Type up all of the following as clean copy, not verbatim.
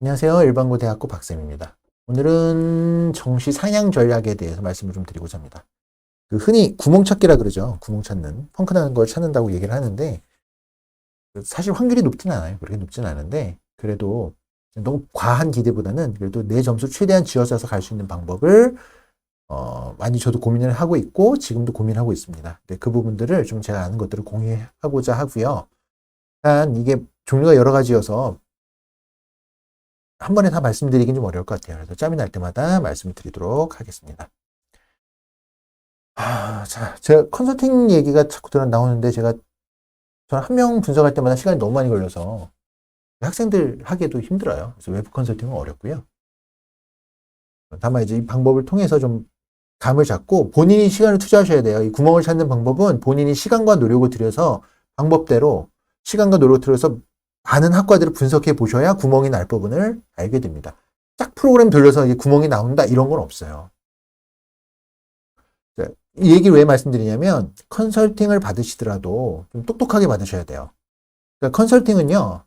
안녕하세요. 일반고 대학교 박쌤입니다. 오늘은 정시 상향 전략에 대해서 말씀을 좀 드리고자 합니다. 흔히 구멍찾기라 그러죠. 구멍 찾는, 펑크나는 걸 찾는다고 얘기를 하는데, 사실 확률이 높진 않아요. 그렇게 높진 않은데, 그래도 너무 과한 기대보다는 그래도 내 점수 최대한 쥐어짜서 갈 수 있는 방법을, 많이 저도 고민을 하고 있고, 지금도 고민하고 있습니다. 근데 그 부분들을 좀 제가 아는 것들을 공유하고자 하고요. 일단 이게 종류가 여러 가지여서 한 번에 다 말씀드리긴 좀 어려울 것 같아요. 그래서 짬이 날 때마다 말씀을 드리도록 하겠습니다. 자, 제가 컨설팅 얘기가 자꾸 나오는데 저는 한 명 분석할 때마다 시간이 너무 많이 걸려서 학생들 하기에도 힘들어요. 그래서 외부 컨설팅은 어렵고요. 다만 이제 이 방법을 통해서 좀 감을 잡고 본인이 시간을 투자하셔야 돼요. 이 구멍을 찾는 방법은 본인이 시간과 노력을 들여서 방법대로 시간과 노력을 들여서 많은 학과들을 분석해 보셔야 구멍이 날 부분을 알게 됩니다. 딱 프로그램 돌려서 이게 구멍이 나온다 이런 건 없어요. 이 얘기를 왜 말씀드리냐면 컨설팅을 받으시더라도 좀 똑똑하게 받으셔야 돼요. 그러니까 컨설팅은요,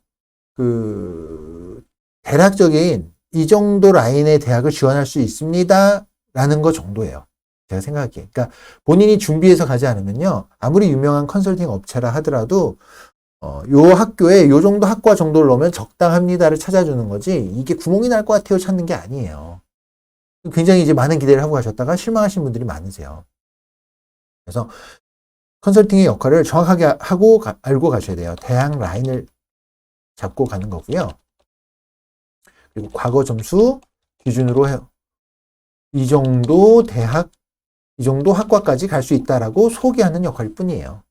대략적인 이 정도 라인의 대학을 지원할 수 있습니다 라는 거 정도예요. 제가 생각하기에. 그러니까 본인이 준비해서 가지 않으면요, 아무리 유명한 컨설팅 업체라 하더라도 요 학교에 요 정도 학과 정도를 넣으면 적당합니다를 찾아주는 거지 이게 구멍이 날 것 같아요 찾는 게 아니에요. 굉장히 이제 많은 기대를 하고 가셨다가 실망하신 분들이 많으세요. 그래서 컨설팅의 역할을 정확하게 하고 알고 가셔야 돼요. 대학 라인을 잡고 가는 거고요. 그리고 과거 점수 기준으로 해요. 이 정도 대학, 이 정도 학과까지 갈 수 있다라고 소개하는 역할일 뿐이에요.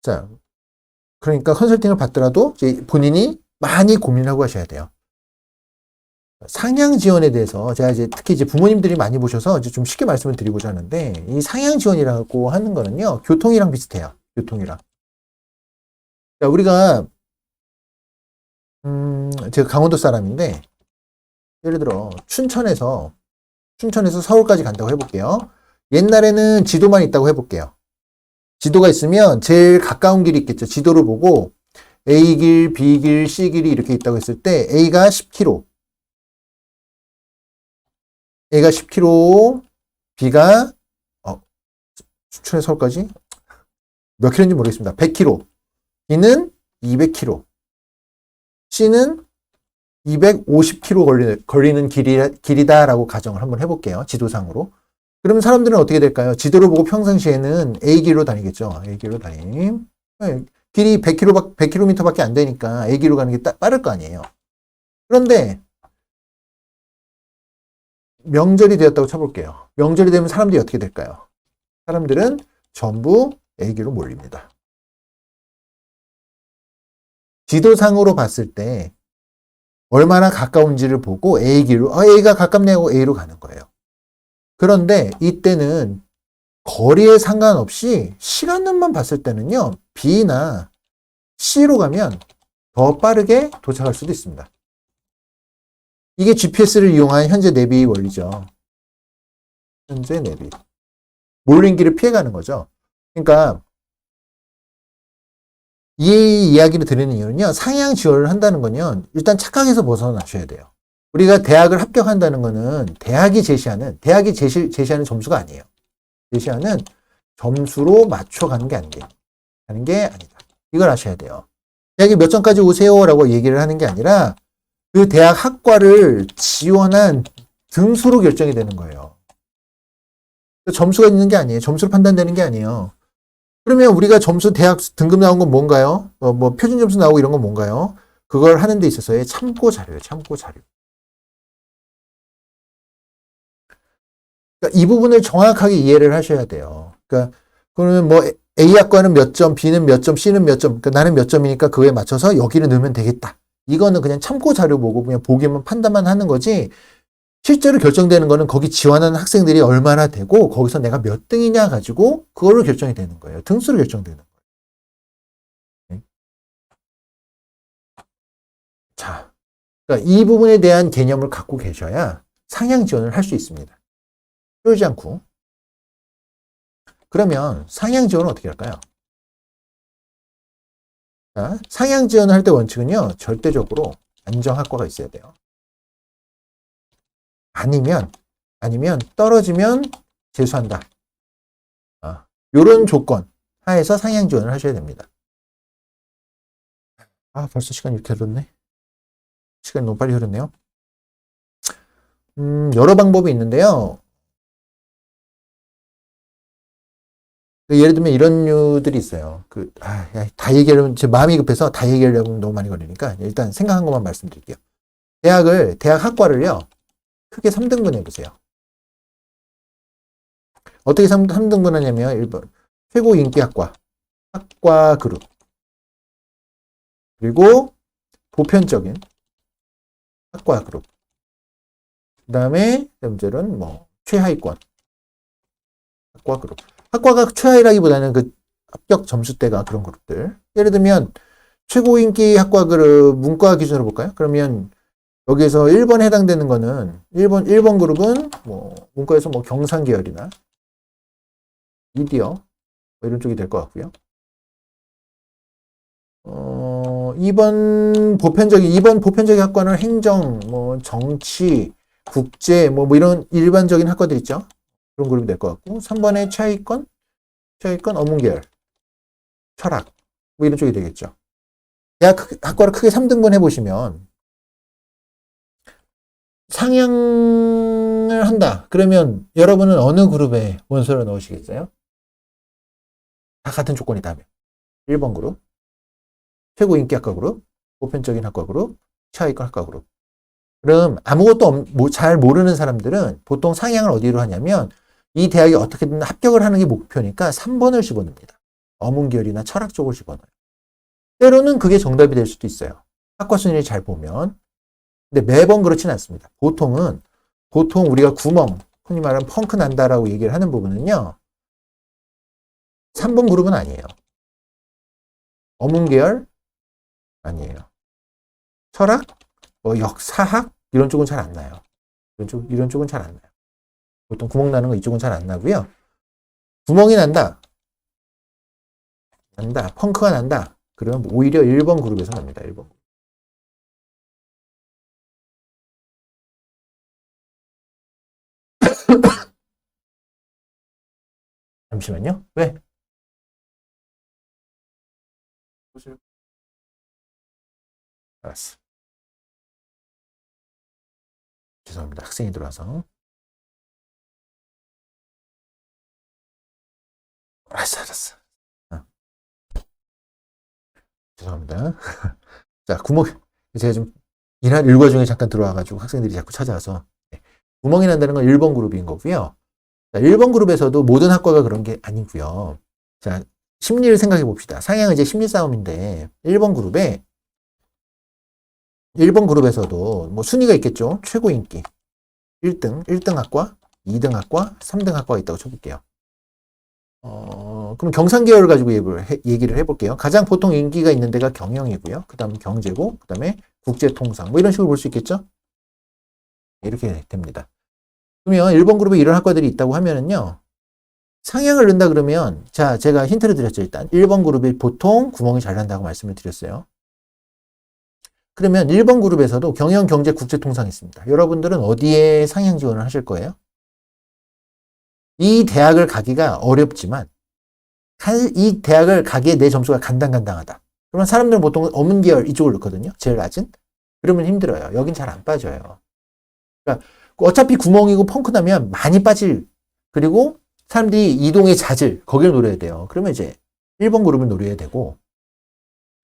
자, 그러니까 컨설팅을 받더라도 이제 본인이 많이 고민하고 하셔야 돼요. 상향 지원에 대해서 제가 이제 특히 이제 부모님들이 많이 보셔서 이제 좀 쉽게 말씀을 드리고자 하는데 이 상향 지원이라고 하는 거는요 교통이랑 비슷해요. 교통이랑. 자, 우리가 제가 강원도 사람인데 예를 들어 춘천에서 서울까지 간다고 해볼게요. 옛날에는 지도만 있다고 해볼게요. 지도가 있으면 제일 가까운 길이 있겠죠. 지도를 보고 A길, B길, C길이 이렇게 있다고 했을 때 A가 10km, B가 춘천에서 서울까지 몇 킬로인지 모르겠습니다. 100km, B는 200km, C는 250km 걸리는 길이다라고 가정을 한번 해볼게요. 지도상으로. 그러면 사람들은 어떻게 될까요? 지도를 보고 평상시에는 A길로 다니겠죠. A길로 다님. 길이 100km밖에 안 되니까 A길로 가는 게 빠를 거 아니에요. 그런데 명절이 되었다고 쳐볼게요. 명절이 되면 사람들이 어떻게 될까요? 사람들은 전부 A길로 몰립니다. 지도상으로 봤을 때 얼마나 가까운지를 보고 A길로, A가 가깝냐고 A로 가는 거예요. 그런데 이때는 거리에 상관없이 시간만 봤을 때는요, B나 C로 가면 더 빠르게 도착할 수도 있습니다. 이게 GPS를 이용한 현재 내비 원리죠. 현재 내비. 몰린 길을 피해가는 거죠. 그러니까 이 이야기를 드리는 이유는요, 상향 지원을 한다는 건요, 일단 착각에서 벗어나셔야 돼요. 우리가 대학을 합격한다는 거는 대학이 제시하는 점수가 아니에요. 제시하는 점수로 맞춰가는 게 아니다. 이걸 아셔야 돼요. 대학에 몇 점까지 오세요라고 얘기를 하는 게 아니라 그 대학 학과를 지원한 등수로 결정이 되는 거예요. 점수가 있는 게 아니에요. 점수로 판단되는 게 아니에요. 그러면 우리가 점수 대학 등급 나온 건 뭔가요? 뭐 표준 점수 나오고 이런 건 뭔가요? 그걸 하는 데 있어서의 참고 자료예요. 참고 자료. 그러니까 이 부분을 정확하게 이해를 하셔야 돼요. 그러니까 그러면 뭐 A 학과는 몇 점, B는 몇 점, C는 몇 점. 그러니까 나는 몇 점이니까 그거에 맞춰서 여기를 넣으면 되겠다. 이거는 그냥 참고 자료 보고 그냥 보기만 판단만 하는 거지. 실제로 결정되는 거는 거기 지원하는 학생들이 얼마나 되고 거기서 내가 몇 등이냐 가지고 그걸로 결정이 되는 거예요. 등수로 결정되는 거예요. 네. 자, 그러니까 이 부분에 대한 개념을 갖고 계셔야 상향 지원을 할 수 있습니다. 쫄지 않고. 그러면 상향 지원은 어떻게 할까요? 자, 상향 지원을 할 때 원칙은요, 절대적으로 안정학과가 있어야 돼요. 아니면 떨어지면 재수한다. 요런 조건 하에서 상향 지원을 하셔야 됩니다. 벌써 시간이 이렇게 흐르네. 시간이 너무 빨리 흐르네요. 여러 방법이 있는데요. 예를 들면 이런 류들이 있어요. 다 얘기하려면 제 마음이 급해서 다 얘기하려면 너무 많이 걸리니까 일단 생각한 것만 말씀드릴게요. 대학 학과를요, 크게 3등분 해보세요. 어떻게 3등분 하냐면 1번 최고 인기 학과 그룹, 그리고 보편적인 학과 그룹, 그 다음에 문제는 최하위권 학과 그룹. 학과가 최하위라기보다는 그 합격 점수대가 그런 그룹들. 예를 들면 최고 인기 학과 그룹 문과 기준으로 볼까요? 그러면 여기에서 1번에 해당되는 거는 1번 그룹은 문과에서 경상 계열이나 미디어 이런 쪽이 될 것 같고요. 2번 보편적인 학과는 행정, 정치, 국제, 이런 일반적인 학과들 있죠. 그런 그룹이 될 것 같고, 3번에 최하위권 어문계열, 철학, 이런 쪽이 되겠죠. 대학 학과를 크게 3등분 해보시면, 상향을 한다. 그러면 여러분은 어느 그룹에 원서를 넣으시겠어요? 다 같은 조건이다면. 1번 그룹, 최고 인기 학과 그룹, 보편적인 학과 그룹, 최하위권 학과 그룹. 그럼 아무것도 잘 모르는 사람들은 보통 상향을 어디로 하냐면 이 대학에 어떻게든 합격을 하는 게 목표니까 3번을 집어넣습니다. 어문계열이나 철학 쪽을 집어넣어요. 때로는 그게 정답이 될 수도 있어요. 학과 순위를 잘 보면. 근데 매번 그렇지는 않습니다. 보통 우리가 구멍, 흔히 말하는 펑크 난다라고 얘기를 하는 부분은요, 3번 그룹은 아니에요. 어문계열 아니에요. 철학, 역사학 이런 쪽은 잘 안 나요. 이런 쪽은 잘 안 나요. 보통 구멍 나는 거 이쪽은 잘 안 나고요. 구멍이 난다, 펑크가 난다. 그러면 오히려 1번 그룹에서 납니다. 1번. 잠시만요. 왜? 알았어. 죄송합니다. 학생이 들어와서. 알았어. 죄송합니다. 자, 제가 좀 일과 중에 잠깐 들어와가지고 학생들이 자꾸 찾아와서. 구멍이 난다는 건 1번 그룹인 거고요. 자, 1번 그룹에서도 모든 학과가 그런 게 아니고요. 자, 심리를 생각해 봅시다. 상향은 이제 심리 싸움인데 1번 그룹에서도 순위가 있겠죠. 최고 인기 1등 학과, 2등 학과, 3등 학과가 있다고 쳐볼게요. 그럼 경상 계열 가지고 얘기를 해볼게요. 가장 보통 인기가 있는 데가 경영이고요. 그 다음 경제고, 그 다음에 국제통상, 이런 식으로 볼 수 있겠죠? 이렇게 됩니다. 그러면 1번 그룹에 이런 학과들이 있다고 하면은요, 상향을 넣는다 그러면, 자, 제가 힌트를 드렸죠, 일단. 1번 그룹이 보통 구멍이 잘 난다고 말씀을 드렸어요. 그러면 1번 그룹에서도 경영, 경제, 국제통상이 있습니다. 여러분들은 어디에 상향 지원을 하실 거예요? 이 대학을 가기가 어렵지만, 이 대학을 가기에 내 점수가 간당간당하다. 그러면 사람들은 보통 어문계열 이쪽을 넣거든요. 제일 낮은. 그러면 힘들어요. 여긴 잘 안 빠져요. 그러니까 어차피 구멍이고 펑크 나면 많이 빠질, 그리고 사람들이 이동의 잦을 거기를 노려야 돼요. 그러면 이제 1번 그룹을 노려야 되고,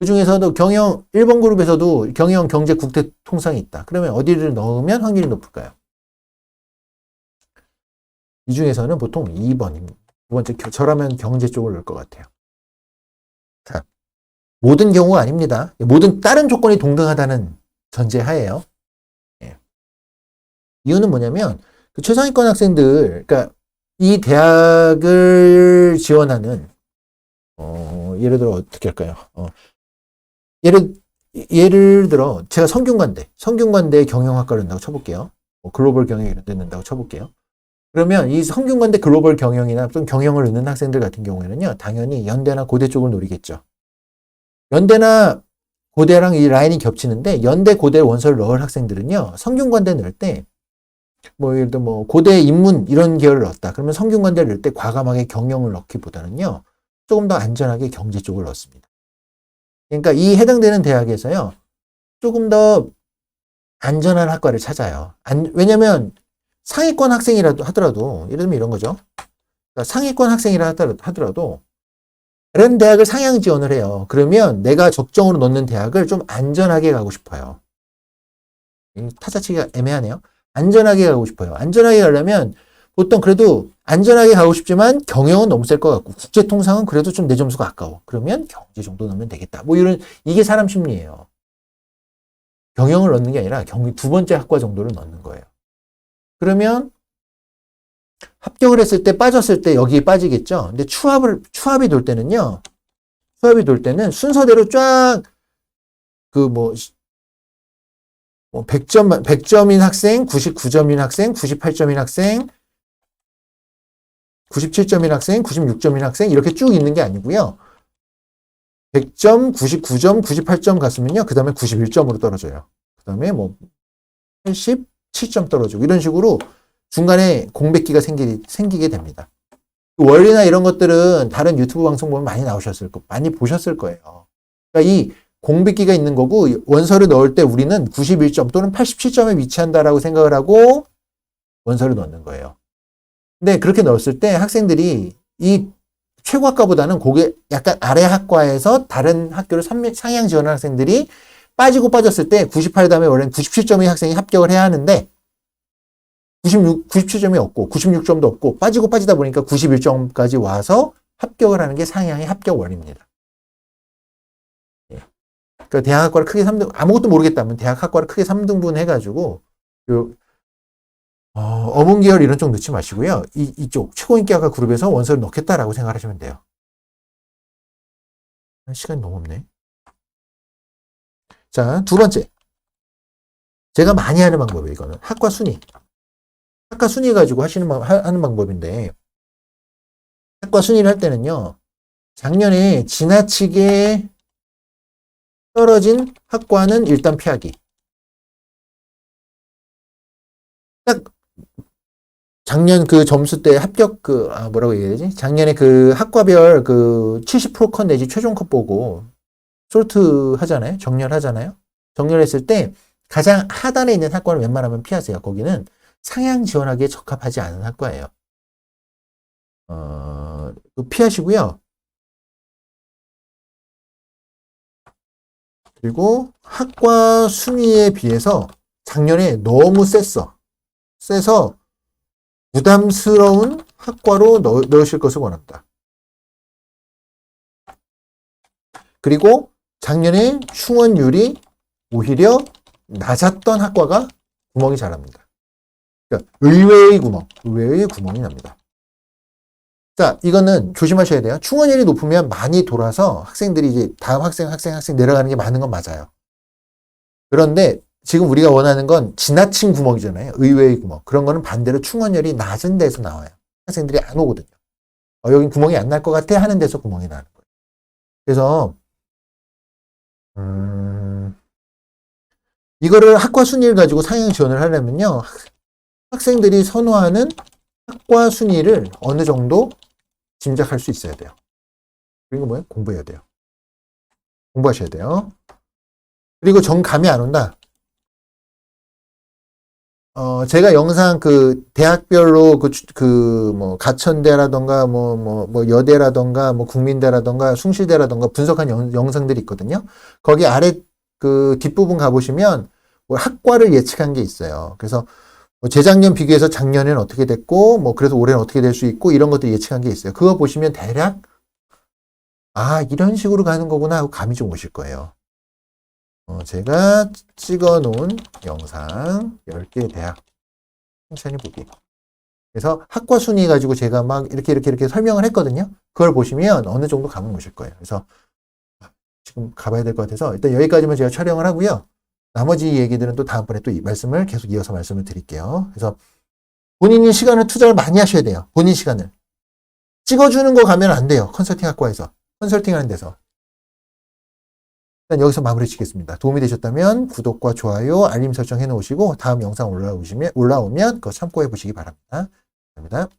그 중에서도 1번 그룹에서도 경영, 경제, 국제 통상이 있다. 그러면 어디를 넣으면 확률이 높을까요? 이 중에서는 보통 2번입니다. 두 번째, 저라면 경제 쪽을 넣을 것 같아요. 자, 모든 경우가 아닙니다. 모든 다른 조건이 동등하다는 전제하에요. 예. 이유는 뭐냐면, 그 최상위권 학생들, 그러니까 이 대학을 지원하는, 예를 들어 어떻게 할까요? 예를 들어 제가 성균관대 경영학과를 넣는다고 쳐볼게요. 글로벌 경영 이런 데 넣는다고 쳐볼게요. 그러면 이 성균관대 글로벌 경영이나 좀 경영을 넣는 학생들 같은 경우에는요, 당연히 연대나 고대 쪽을 노리겠죠. 연대나 고대랑 이 라인이 겹치는데 연대, 고대 원서를 넣을 학생들은요. 성균관대 넣을 때 뭐 예를 들어 뭐 고대 인문 이런 계열을 넣었다. 그러면 성균관대를 넣을 때 과감하게 경영을 넣기보다는요. 조금 더 안전하게 경제 쪽을 넣습니다. 그러니까 이 해당되는 대학에서요. 조금 더 안전한 학과를 찾아요. 왜냐면 상위권 학생이라도 하더라도 예를 들면 이런 거죠. 그러니까 상위권 학생이라 하더라도 다른 대학을 상향 지원을 해요. 그러면 내가 적정으로 넣는 대학을 좀 안전하게 가고 싶어요. 타자치기가 애매하네요. 안전하게 가고 싶어요. 안전하게 가려면 보통 그래도 안전하게 가고 싶지만 경영은 너무 셀 것 같고 국제통상은 그래도 좀 내 점수가 아까워. 그러면 경제 정도 넣으면 되겠다. 뭐 이런 이게 사람 심리예요. 경영을 넣는 게 아니라 두 번째 학과 정도를 넣는 거예요. 그러면 합격을 했을 때 빠졌을 때 여기에 빠지겠죠. 근데 추합이 돌 때는요. 추합이 돌 때는 순서대로 쫙 그 뭐 100점인 학생, 99점인 학생, 98점인 학생, 97점인 학생, 96점인 학생 이렇게 쭉 있는 게 아니고요. 100점, 99점, 98점 갔으면요. 그 다음에 91점으로 떨어져요. 그 다음에 뭐 87점 떨어지고 이런 식으로 중간에 공백기가 생기게 됩니다. 원리나 이런 것들은 다른 유튜브 방송 보면 많이 보셨을 거예요. 그러니까 이 공백기가 있는 거고 원서를 넣을 때 우리는 91점 또는 87점에 위치한다라고 생각을 하고 원서를 넣는 거예요. 근데 그렇게 넣었을 때 학생들이 이 최고 학과보다는 그게 약간 아래 학과에서 다른 학교를 상향 지원하는 학생들이 빠졌을 때 98 다음에 원래는 97점의 학생이 합격을 해야 하는데 97점이 없고 96점도 없고 빠지다 보니까 91점까지 와서 합격을 하는 게 상향의 합격 원리입니다. 그러니까 대학학과를 크게 아무것도 모르겠다면 대학학과를 크게 3등분 해가지고 어문 계열 이런 쪽 넣지 마시고요. 이쪽 최고인기학과 그룹에서 원서를 넣겠다라고 생각하시면 돼요. 시간이 너무 없네. 자, 두 번째. 제가 많이 하는 방법이에요, 이거는. 학과 순위 가지고 하는 방법인데, 학과 순위를 할 때는요, 작년에 지나치게 떨어진 학과는 일단 피하기. 딱, 작년 그 점수 때 합격 뭐라고 얘기해야 되지? 작년에 그 학과별 70% 컷 내지 최종 컷 보고 솔트 하잖아요. 정렬하잖아요. 정렬했을 때 가장 하단에 있는 학과는 웬만하면 피하세요. 거기는 상향 지원하기에 적합하지 않은 학과예요. 피하시고요. 그리고 학과 순위에 비해서 작년에 너무 세서 부담스러운 학과로 넣으실 것을 원합니다. 그리고 작년에 충원율이 오히려 낮았던 학과가 구멍이 잘납니다. 그러니까 의외의 구멍이 납니다. 자, 이거는 조심하셔야 돼요. 충원율이 높으면 많이 돌아서 학생들이 이제 다음 학생 내려가는 게 많은 건 맞아요. 그런데 지금 우리가 원하는 건 지나친 구멍이잖아요. 의외의 구멍. 그런 거는 반대로 충원율이 낮은 데서 나와요. 학생들이 안 오거든요. 여긴 구멍이 안 날 것 같아 하는 데서 구멍이 나는 거예요. 그래서 이거를 학과 순위를 가지고 상향 지원을 하려면요. 학생들이 선호하는 학과 순위를 어느 정도 짐작할 수 있어야 돼요. 그리고 뭐예요? 공부해야 돼요. 공부하셔야 돼요. 그리고 정 감이 안 온다. 제가 영상 대학별로 뭐 가천대라던가 뭐 여대라던가 뭐 국민대라던가 숭실대라던가 분석한 영상들이 있거든요. 거기 아래 뒷부분 가보시면 뭐 학과를 예측한 게 있어요. 그래서 뭐 재작년 비교해서 작년에는 어떻게 됐고 뭐 그래서 올해는 어떻게 될 수 있고 이런 것들 예측한 게 있어요. 그거 보시면 대략 이런 식으로 가는 거구나 하고 감이 좀 오실 거예요. 제가 찍어 놓은 영상 10개 대학 천천히 보기. 그래서 학과 순위 가지고 제가 막 이렇게 설명을 했거든요. 그걸 보시면 어느 정도 감은 오실 거예요. 그래서 지금 가봐야 될 것 같아서 일단 여기까지만 제가 촬영을 하고요. 나머지 얘기들은 또 다음번에 또 계속 이어서 말씀을 드릴게요. 그래서 본인이 시간을 투자를 많이 하셔야 돼요. 본인 시간을. 찍어주는 거 가면 안 돼요. 컨설팅 학과에서. 컨설팅 하는 데서. 일단 여기서 마무리 짓겠습니다. 도움이 되셨다면 구독과 좋아요, 알림 설정 해놓으시고 다음 영상 올라오면 그거 참고해 보시기 바랍니다. 감사합니다.